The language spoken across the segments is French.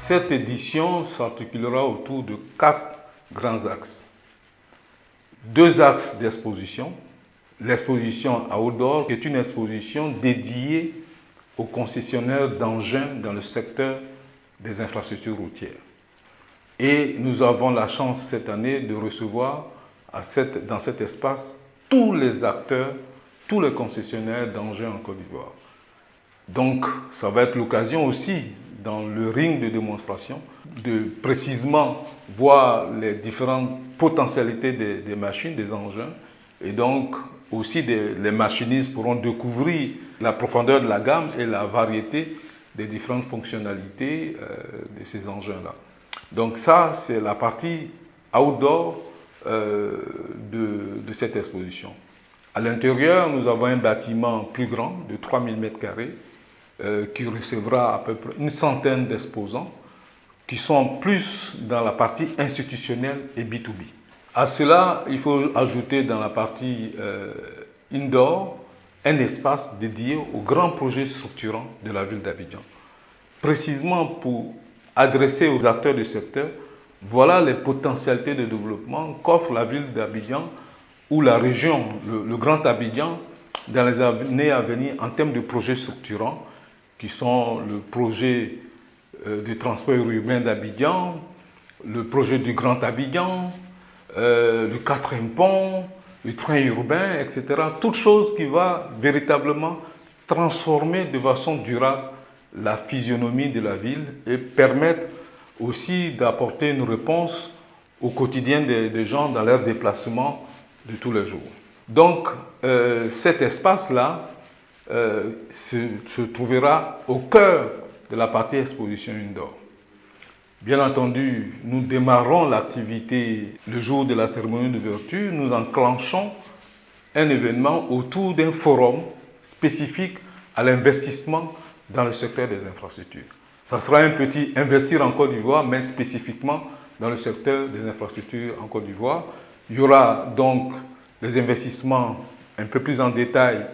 Cette édition s'articulera autour de 4 grands axes. 2 axes d'exposition. L'exposition Outdoor, qui est une exposition dédiée aux concessionnaires d'engins dans le secteur des infrastructures routières. Et nous avons la chance cette année de recevoir dans cet espace tous les acteurs, tous les concessionnaires d'engins en Côte d'Ivoire. Donc, ça va être l'occasion aussi, dans le ring de démonstration, de précisément voir les différentes potentialités des machines, des engins. Et donc, aussi les machinistes pourront découvrir la profondeur de la gamme et la variété des différentes fonctionnalités de ces engins-là. Donc ça, c'est la partie outdoor de cette exposition. À l'intérieur, nous avons un bâtiment plus grand, de 3000 m², qui recevra à peu près une centaine d'exposants, qui sont plus dans la partie institutionnelle et B2B. À cela, il faut ajouter dans la partie indoor un espace dédié aux grands projets structurants de la ville d'Abidjan. Précisément pour adresser aux acteurs du secteur, voilà les potentialités de développement qu'offre la ville d'Abidjan ou la région, le Grand Abidjan, dans les années à venir en termes de projets structurants, qui sont le projet de transport urbain d'Abidjan, le projet du Grand Abidjan, le 4e pont, le train urbain, etc. Toute chose qui va véritablement transformer de façon durable la physionomie de la ville et permettre aussi d'apporter une réponse au quotidien des gens dans leurs déplacements de tous les jours. Donc, cet espace-là se trouvera au cœur de la partie exposition indoor. Bien entendu, nous démarrons l'activité le jour de la cérémonie d'ouverture. Nous enclenchons un événement autour d'un forum spécifique à l'investissement dans le secteur des infrastructures. Ça sera un petit investir en Côte d'Ivoire, mais spécifiquement dans le secteur des infrastructures en Côte d'Ivoire. Il y aura donc des investissements un peu plus en détail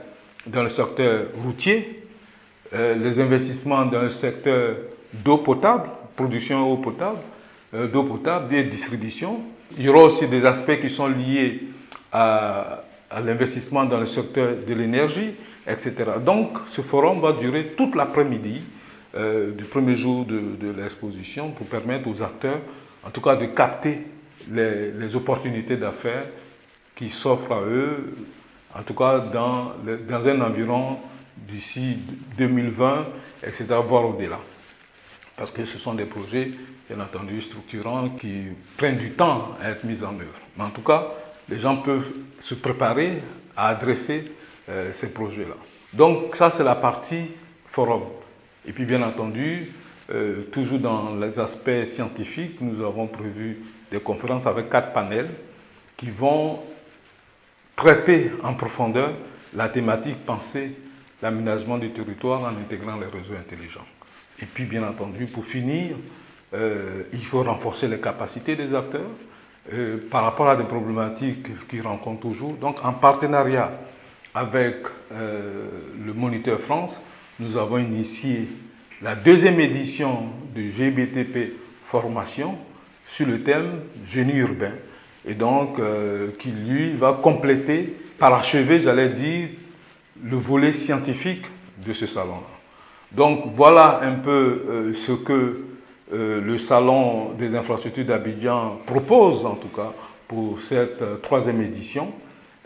dans le secteur routier, les investissements dans le secteur d'eau potable, production d'eau potable et distribution. Il y aura aussi des aspects qui sont liés à l'investissement dans le secteur de l'énergie, etc. Donc, ce forum va durer toute l'après-midi du premier jour de l'exposition pour permettre aux acteurs, en tout cas, de capter les opportunités d'affaires qui s'offrent à eux, en tout cas dans un environ d'ici 2020, etc., voire au-delà. Parce que ce sont des projets, bien entendu, structurants qui prennent du temps à être mis en œuvre. Mais en tout cas, les gens peuvent se préparer à adresser ces projets-là. Donc ça, c'est la partie forum. Et puis, bien entendu, toujours dans les aspects scientifiques, nous avons prévu des conférences avec 4 panels qui vont traiter en profondeur la thématique penser l'aménagement du territoire en intégrant les réseaux intelligents. Et puis, bien entendu, pour finir, il faut renforcer les capacités des acteurs par rapport à des problématiques qu'ils rencontrent toujours. Donc, en partenariat avec le Moniteur France, nous avons initié la 2e édition de GBTP Formation sur le thème génie urbain. Et donc, qui lui va compléter, parachever, j'allais dire, le volet scientifique de ce salon-là. Donc voilà un peu ce que le Salon des infrastructures d'Abidjan propose, en tout cas, pour cette 3e édition.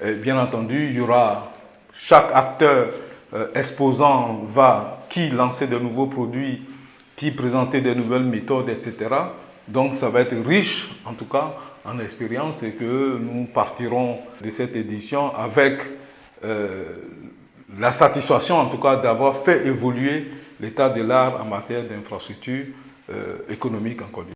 Et bien entendu, il y aura chaque acteur exposant qui lancer de nouveaux produits, qui présenter de nouvelles méthodes, etc. Donc ça va être riche, en tout cas, en expérience et que nous partirons de cette édition avec la satisfaction, en tout cas, d'avoir fait évoluer l'état de l'art en matière d'infrastructures économiques en Côte d'Ivoire.